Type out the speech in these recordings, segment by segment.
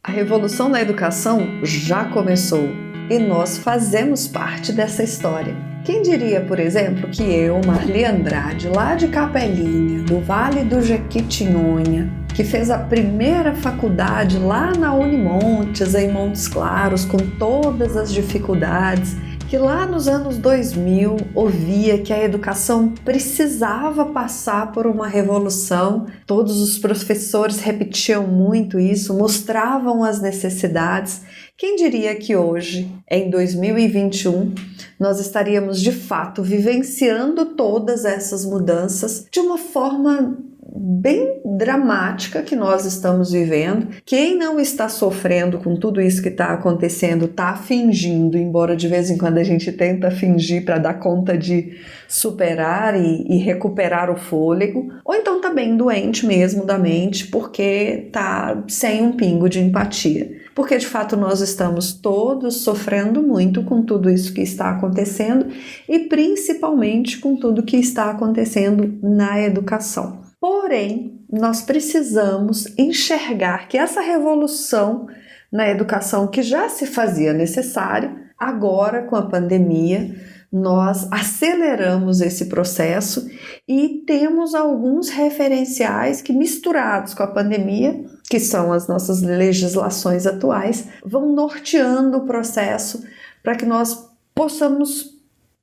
A revolução na educação já começou e nós fazemos parte dessa história. Quem diria, por exemplo, que eu, Marli Andrade, lá de Capelinha, do Vale do Jequitinhonha, que fez a primeira faculdade lá na Unimontes, em Montes Claros, com todas as dificuldades, que lá nos anos 2000 ouvia que a educação precisava passar por uma revolução. Todos os professores repetiam muito isso, mostravam as necessidades. Quem diria que hoje, em 2021, nós estaríamos de fato vivenciando todas essas mudanças de uma forma bem dramática que nós estamos vivendo. Quem não está sofrendo com tudo isso que está acontecendo está fingindo, embora de vez em quando a gente tenta fingir para dar conta de superar e recuperar o fôlego, ou então está bem doente mesmo da mente porque está sem um pingo de empatia. Porque de fato nós estamos todos sofrendo muito com tudo isso que está acontecendo e principalmente com tudo que está acontecendo na educação. Porém, nós precisamos enxergar que essa revolução na educação que já se fazia necessária, agora com a pandemia, nós aceleramos esse processo e temos alguns referenciais que, misturados com a pandemia, que são as nossas legislações atuais, vão norteando o processo para que nós possamos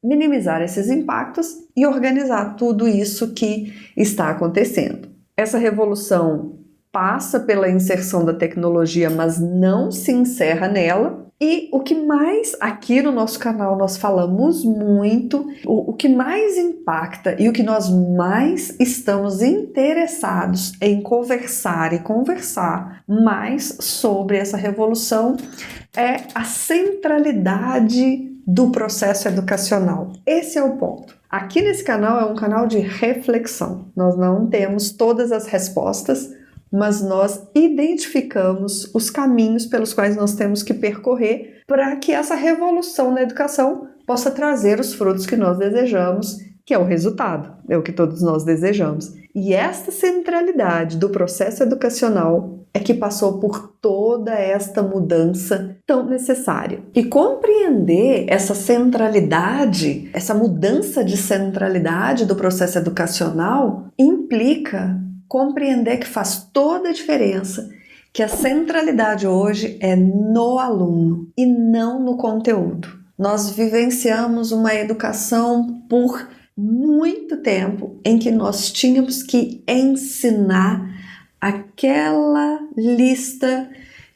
minimizar esses impactos e organizar tudo isso que está acontecendo. Essa revolução passa pela inserção da tecnologia, mas não se encerra nela. E o que mais aqui no nosso canal nós falamos muito, o que mais impacta e o que nós mais estamos interessados em conversar e conversar mais sobre essa revolução é a centralidade do processo educacional. Esse é o ponto. Aqui nesse canal é um canal de reflexão. Nós não temos todas as respostas, mas nós identificamos os caminhos pelos quais nós temos que percorrer para que essa revolução na educação possa trazer os frutos que nós desejamos, que é o resultado, é o que todos nós desejamos. E esta centralidade do processo educacional é que passou por toda esta mudança tão necessária. E compreender essa centralidade, essa mudança de centralidade do processo educacional implica compreender que faz toda a diferença, que a centralidade hoje é no aluno e não no conteúdo. Nós vivenciamos uma educação por muito tempo em que nós tínhamos que ensinar aquela lista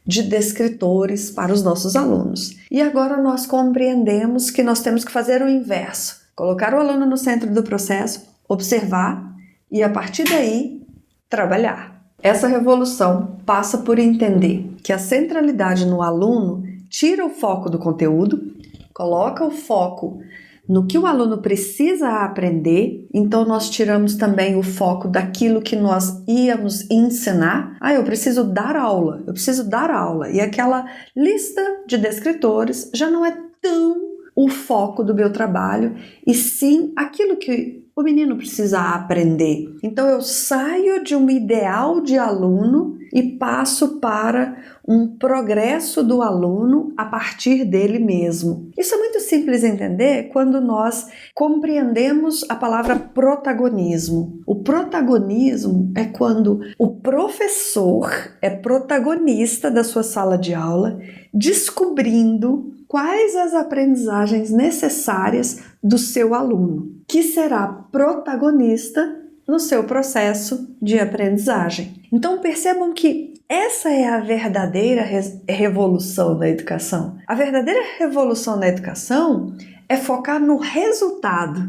de descritores para os nossos alunos. E agora nós compreendemos que nós temos que fazer o inverso, colocar o aluno no centro do processo, observar e a partir daí trabalhar. Essa revolução passa por entender que a centralidade no aluno tira o foco do conteúdo, coloca o foco no que o aluno precisa aprender, então nós tiramos também o foco daquilo que nós íamos ensinar. Eu preciso dar aula, e aquela lista de descritores já não é tão o foco do meu trabalho, e sim aquilo que o menino precisa aprender. Então eu saio de um ideal de aluno e passo para um progresso do aluno a partir dele mesmo. Isso é muito simples de entender quando nós compreendemos a palavra protagonismo. O protagonismo é quando o professor é protagonista da sua sala de aula, descobrindo quais as aprendizagens necessárias do seu aluno, que será protagonista no seu processo de aprendizagem. Então percebam que essa é a verdadeira revolução da educação. A verdadeira revolução da educação é focar no resultado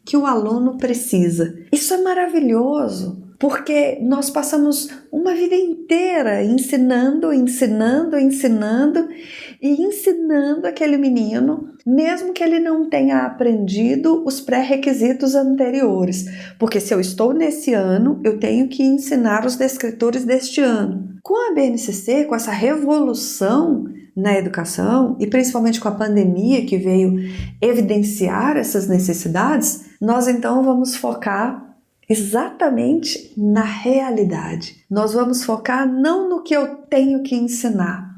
que o aluno precisa. Isso é maravilhoso, porque nós passamos uma vida inteira ensinando aquele menino, mesmo que ele não tenha aprendido os pré-requisitos anteriores. Porque se eu estou nesse ano, eu tenho que ensinar os descritores deste ano. Com a BNCC, com essa revolução na educação, e principalmente com a pandemia que veio evidenciar essas necessidades, nós então vamos focar exatamente na realidade. Nós vamos focar não no que eu tenho que ensinar,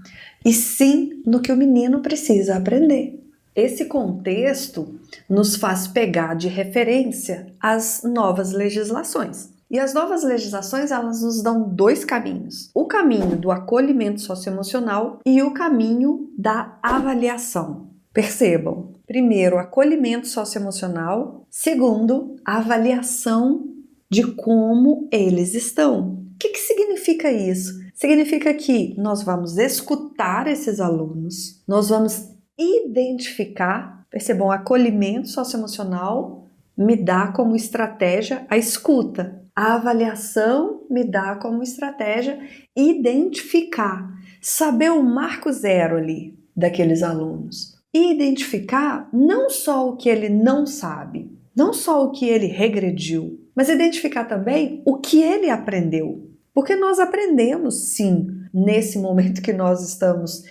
e sim no que o menino precisa aprender. Esse contexto nos faz pegar de referência as novas legislações. E as novas legislações, elas nos dão dois caminhos. O caminho do acolhimento socioemocional e o caminho da avaliação. Percebam, primeiro, acolhimento socioemocional. Segundo, avaliação de como eles estão. O que significa isso? Significa que nós vamos escutar esses alunos, nós vamos identificar, percebam, acolhimento socioemocional me dá como estratégia a escuta. A avaliação me dá como estratégia identificar, saber o marco zero ali daqueles alunos. E identificar não só o que ele não sabe, não só o que ele regrediu, mas identificar também o que ele aprendeu. Porque nós aprendemos, sim, nesse momento que nós estamos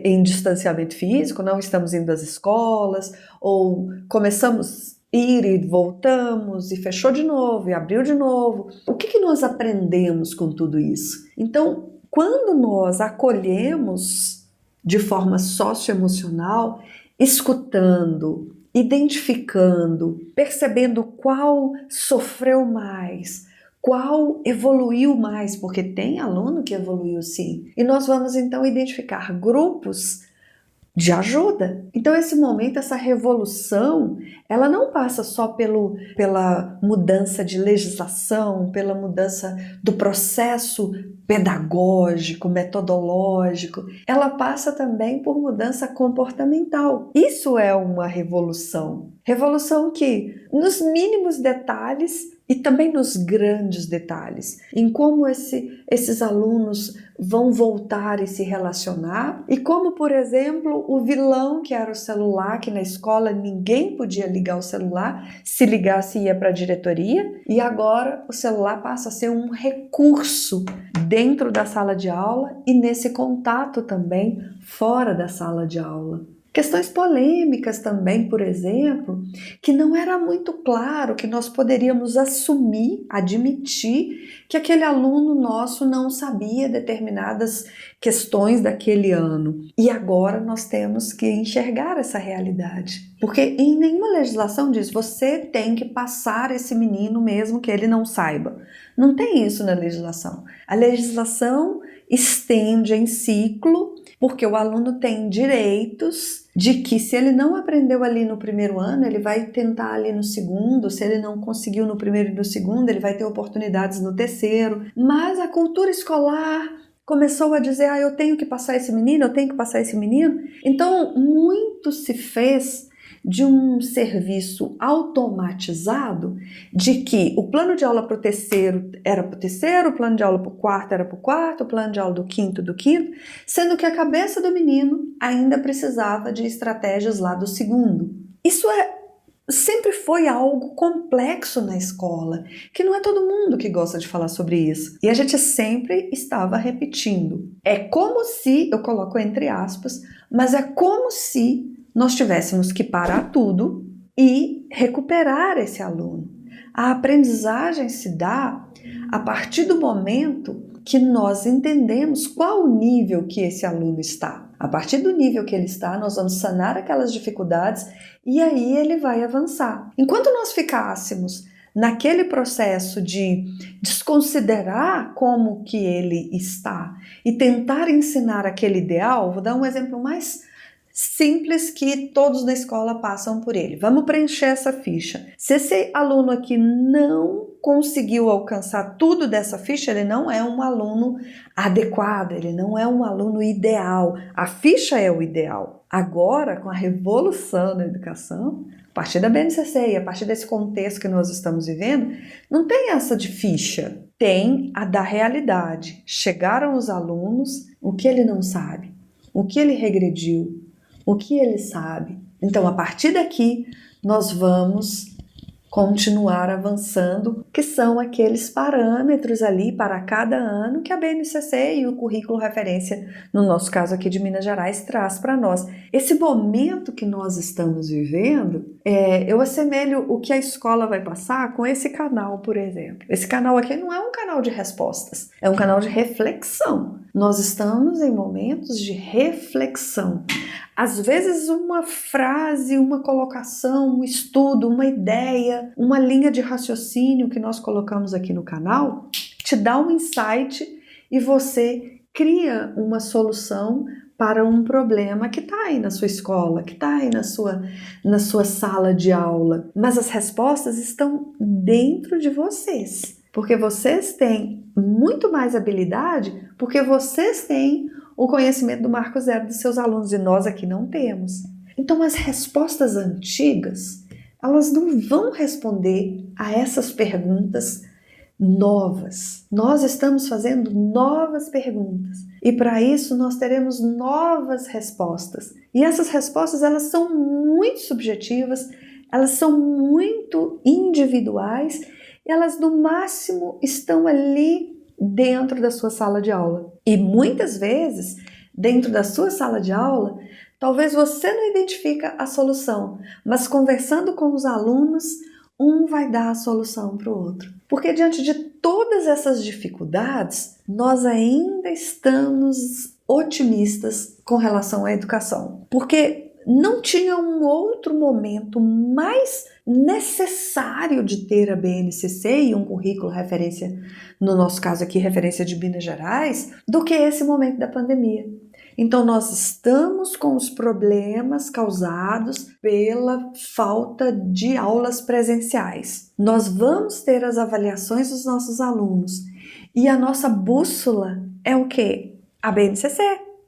em distanciamento físico, não estamos indo às escolas, ou começamos a ir e voltamos, e fechou de novo, e abriu de novo. O que nós aprendemos com tudo isso? Então, quando nós acolhemos de forma socioemocional, escutando, identificando, percebendo qual sofreu mais, qual evoluiu mais, porque tem aluno que evoluiu sim. E nós vamos então identificar grupos de ajuda. Então esse momento, essa revolução, ela não passa só pela mudança de legislação, pela mudança do processo pedagógico, metodológico, ela passa também por mudança comportamental. Isso é uma revolução. Revolução que, nos mínimos detalhes e também nos grandes detalhes, em como esses alunos vão voltar e se relacionar, e como, por exemplo, o vilão que era o celular, que na escola ninguém podia ligar o celular, se ligasse ia para a diretoria, e agora o celular passa a ser um recurso dentro da sala de aula e nesse contato também fora da sala de aula. Questões polêmicas também, por exemplo, que não era muito claro que nós poderíamos assumir, admitir que aquele aluno nosso não sabia determinadas questões daquele ano. E agora nós temos que enxergar essa realidade. Porque em nenhuma legislação diz você tem que passar esse menino mesmo que ele não saiba. Não tem isso na legislação. A legislação estende em ciclo, porque o aluno tem direitos de que se ele não aprendeu ali no primeiro ano, ele vai tentar ali no segundo, se ele não conseguiu no primeiro e no segundo, ele vai ter oportunidades no terceiro. Mas a cultura escolar começou a dizer, eu tenho que passar esse menino, eu tenho que passar esse menino. Então, muito se fez de um serviço automatizado de que o plano de aula para o terceiro era para o terceiro, o plano de aula para o quarto era para o quarto, o plano de aula do quinto, sendo que a cabeça do menino ainda precisava de estratégias lá do segundo. Isso sempre foi algo complexo na escola, que não é todo mundo que gosta de falar sobre isso. E a gente sempre estava repetindo. É como se, eu coloco entre aspas, mas é como se nós tivéssemos que parar tudo e recuperar esse aluno. A aprendizagem se dá a partir do momento que nós entendemos qual o nível que esse aluno está. A partir do nível que ele está, nós vamos sanar aquelas dificuldades e aí ele vai avançar. Enquanto nós ficássemos naquele processo de desconsiderar como que ele está e tentar ensinar aquele ideal, vou dar um exemplo mais simples que todos na escola passam por ele. Vamos preencher essa ficha. Se esse aluno aqui não conseguiu alcançar tudo dessa ficha, ele não é um aluno adequado, ele não é um aluno ideal. A ficha é o ideal. Agora, com a revolução da educação, a partir da BNCC e a partir desse contexto que nós estamos vivendo, não tem essa de ficha, tem a da realidade. Chegaram os alunos, o que ele não sabe, o que ele regrediu, o que ele sabe. Então, a partir daqui, nós vamos continuar avançando, que são aqueles parâmetros ali para cada ano que a BNCC e o currículo referência, no nosso caso aqui de Minas Gerais, traz para nós. Esse momento que nós estamos vivendo, eu assemelho o que a escola vai passar com esse canal, por exemplo. Esse canal aqui não é um canal de respostas, é um canal de reflexão. Nós estamos em momentos de reflexão. Às vezes uma frase, uma colocação, um estudo, uma ideia, uma linha de raciocínio que nós colocamos aqui no canal te dá um insight e você cria uma solução para um problema que está aí na sua escola, que está aí na sua sala de aula. Mas as respostas estão dentro de vocês, porque vocês têm muito mais habilidade, porque vocês têm o conhecimento do marco zero dos seus alunos e nós aqui não temos. Então as respostas antigas, elas não vão responder a essas perguntas novas. Nós estamos fazendo novas perguntas e para isso nós teremos novas respostas. E essas respostas, elas são muito subjetivas, elas são muito individuais e elas no máximo estão ali dentro da sua sala de aula. E muitas vezes, dentro da sua sala de aula, talvez você não identifica a solução, mas conversando com os alunos, um vai dar a solução para o outro. Porque diante de todas essas dificuldades, nós ainda estamos otimistas com relação à educação. Porque não tinha um outro momento mais necessário de ter a BNCC e um currículo referência, no nosso caso aqui, referência de Minas Gerais, do que esse momento da pandemia. Então nós estamos com os problemas causados pela falta de aulas presenciais. Nós vamos ter as avaliações dos nossos alunos e a nossa bússola é o quê? A BNCC.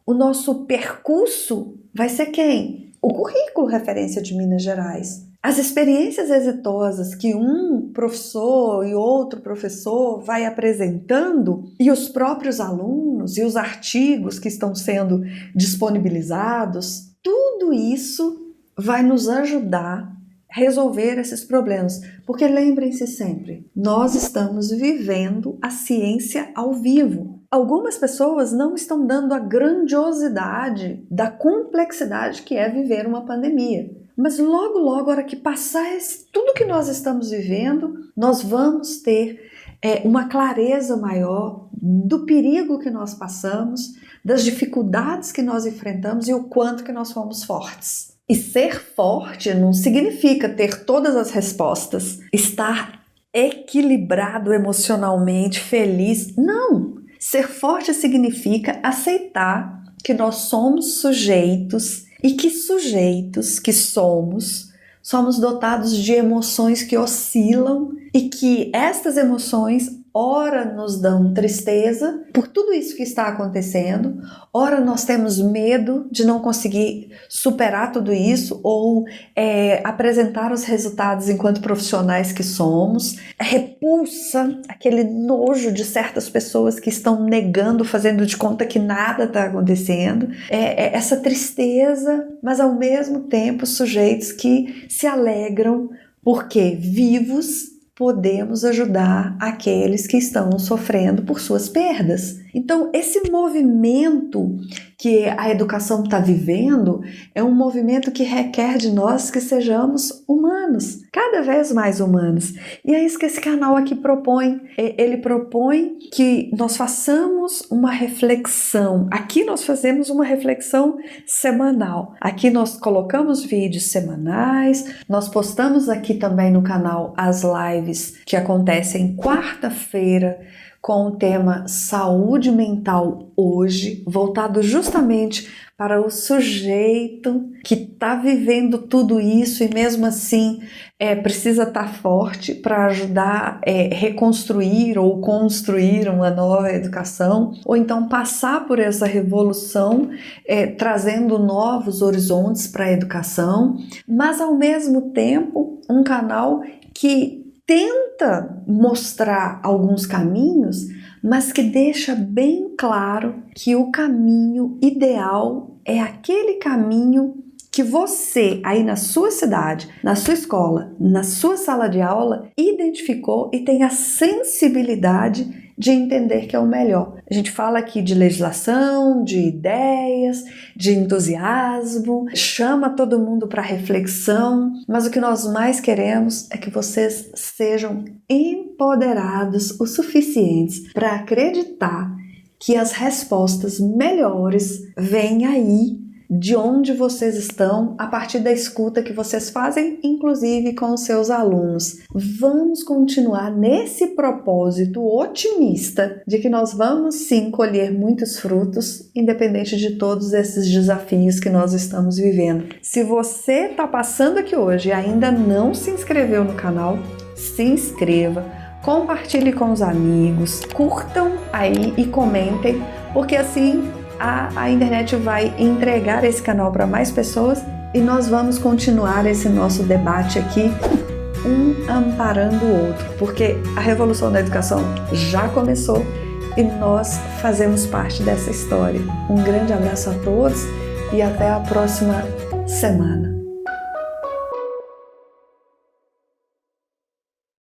O nosso percurso vai ser quem? O currículo referência de Minas Gerais. As experiências exitosas que um professor e outro professor vai apresentando e os próprios alunos e os artigos que estão sendo disponibilizados, tudo isso vai nos ajudar a resolver esses problemas. Porque lembrem-se sempre, nós estamos vivendo a ciência ao vivo. Algumas pessoas não estão dando a grandiosidade da complexidade que é viver uma pandemia. Mas logo, logo, a hora que passar tudo que nós estamos vivendo, nós vamos ter uma clareza maior do perigo que nós passamos, das dificuldades que nós enfrentamos e o quanto que nós fomos fortes. E ser forte não significa ter todas as respostas, estar equilibrado emocionalmente, feliz. Não! Ser forte significa aceitar que nós somos sujeitos e que sujeitos que somos dotados de emoções que oscilam e que estas emoções ora nos dão tristeza por tudo isso que está acontecendo, ora nós temos medo de não conseguir superar tudo isso ou apresentar os resultados enquanto profissionais que somos, repulsa, aquele nojo de certas pessoas que estão negando, fazendo de conta que nada está acontecendo, essa tristeza, mas ao mesmo tempo sujeitos que se alegram porque vivos podemos ajudar aqueles que estão sofrendo por suas perdas. Então, esse movimento que a educação está vivendo é um movimento que requer de nós que sejamos humanos, cada vez mais humanos. E é isso que esse canal aqui propõe. Ele propõe que nós façamos uma reflexão. Aqui nós fazemos uma reflexão semanal. Aqui nós colocamos vídeos semanais, nós postamos aqui também no canal as lives que acontecem quarta-feira, com o tema Saúde Mental Hoje, voltado justamente para o sujeito que está vivendo tudo isso e mesmo assim precisa estar forte para ajudar a reconstruir ou construir uma nova educação, ou então passar por essa revolução trazendo novos horizontes para a educação, mas ao mesmo tempo um canal que tenta mostrar alguns caminhos, mas que deixa bem claro que o caminho ideal é aquele caminho que você aí na sua cidade, na sua escola, na sua sala de aula, identificou e tem a sensibilidade de entender que é o melhor. A gente fala aqui de legislação, de ideias, de entusiasmo, chama todo mundo para reflexão, mas o que nós mais queremos é que vocês sejam empoderados o suficientes para acreditar que as respostas melhores vêm aí de onde vocês estão, a partir da escuta que vocês fazem, inclusive com os seus alunos. Vamos continuar nesse propósito otimista de que nós vamos sim colher muitos frutos, independente de todos esses desafios que nós estamos vivendo. Se você está passando aqui hoje e ainda não se inscreveu no canal, se inscreva, compartilhe com os amigos, curtam aí e comentem, porque assim a internet vai entregar esse canal para mais pessoas e nós vamos continuar esse nosso debate aqui, um amparando o outro, porque a revolução da educação já começou e nós fazemos parte dessa história. Um grande abraço a todos e até a próxima semana.